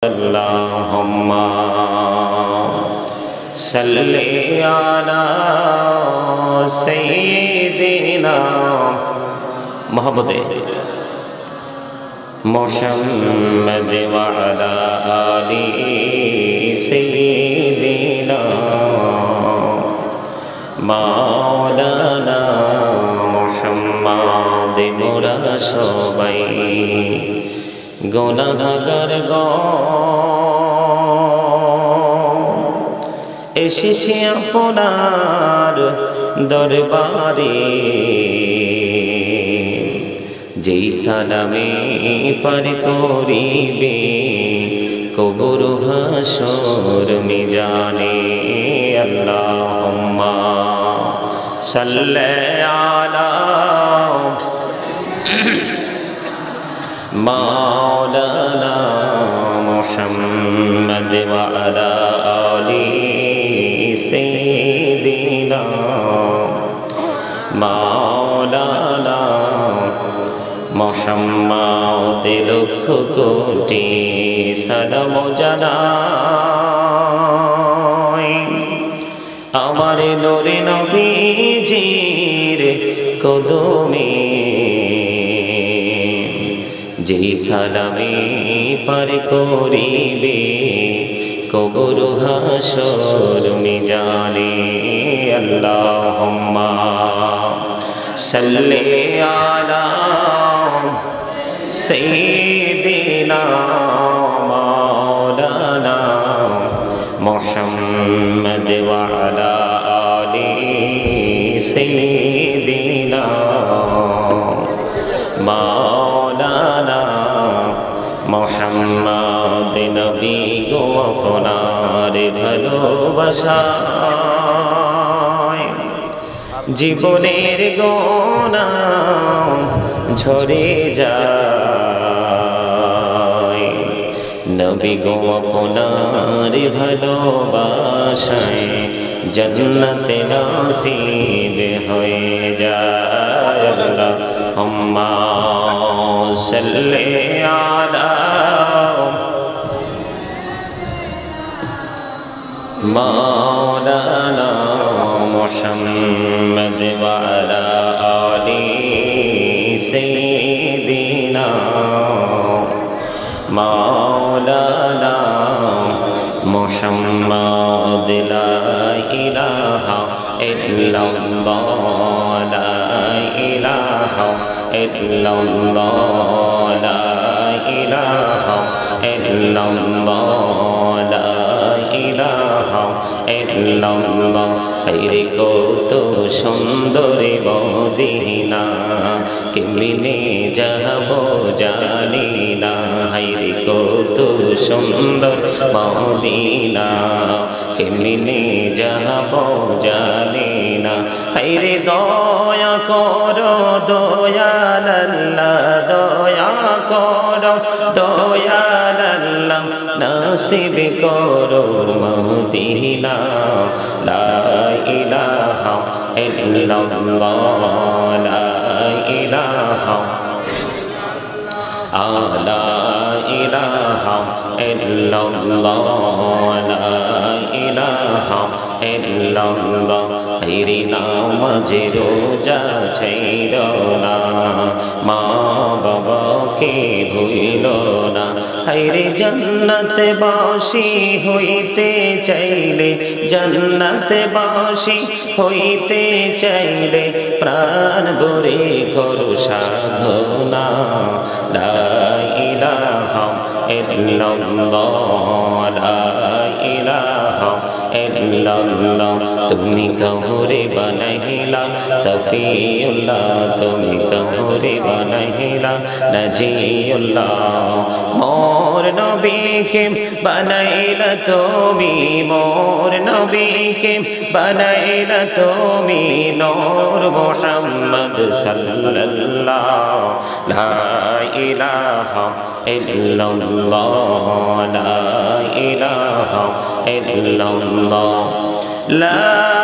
اللهم صل على سيدنا محمد محمد وعلى آل سيدنا مولانا محمد মোরা সবাই গুনাহগার গো এসেছি আপনার দরবারে যেই সালামে পার করিবে কবর হাসর মিজানে আল্লাহুম্মা সাল্লি আলা مولانا محمد وعلى آل سيدنا مولانا محمد لکھ کوٹی سلام জানাই আমার নূরে নবীজির কদমে যেই সালামে পার করিবে কবর হাসর মিজানে আল্লাহুম্মা সাল্লি আলা সাইয়্যিদিনা মাওলানা মুহাম্মদ ওয়া আলা আলি সাইয়্যিদিনা মাওলানা মুহাম্মদ নবী গো আপনার ভালোবাসায় জীবনের গোনা ঝরে যায় নবী গো আপনার ভালোবাসায় জান্নাতে নসিব হয়ে যায় আল্লাহুম্মা সাল্লি আলা مولانا محمد وعلى آل سيدنا مولانا محمد لا إله إلا الله لا إله إلا الله لا إله إلا الله لا إله إلا الله হায়রে কত সুন্দর মদিনা কেমনে যাব জানি না হায়রে কত সুন্দর মদিনা কেমনে যাব জানি না হায়রে দয়া করো দয়াল আল্লাহ দয়া করো দয়াল আল্লাহ নসিব করো মদিনা লা ইলাহা ইল্লাল্লাহ লা ইলাহা লা ইলাহা ইল্লাল্লাহ লা ইলাহা ইল্লাল্লাহ হায়রে নামাজে রোজা ছাইরো না মা বাবাকে ভুইলো না হায়রে জান্নাতে বাসী হইতে চাইলে জান্নাতে বাসী হইতে চাইলে প্রাণ ভরে করো সাধনা লা ইলাহা ইল্লাল্লাহ লা ইলাহা ইল্লাল্লাহ তুমি কাহুরে বানাইলা সফিউল্লাহ তুমি কাহুরে বানাইলা নাজিউল্লাহ মোর নবীকে বানাইলা তুমি মোর নবীকে বানাইলা তুমি নূর মুহাম্মদ সাল্লাল্লাহু লা ইলাহা ইল্লাল্লাহ লা ইলাহা ইল্লাল্লাহ লা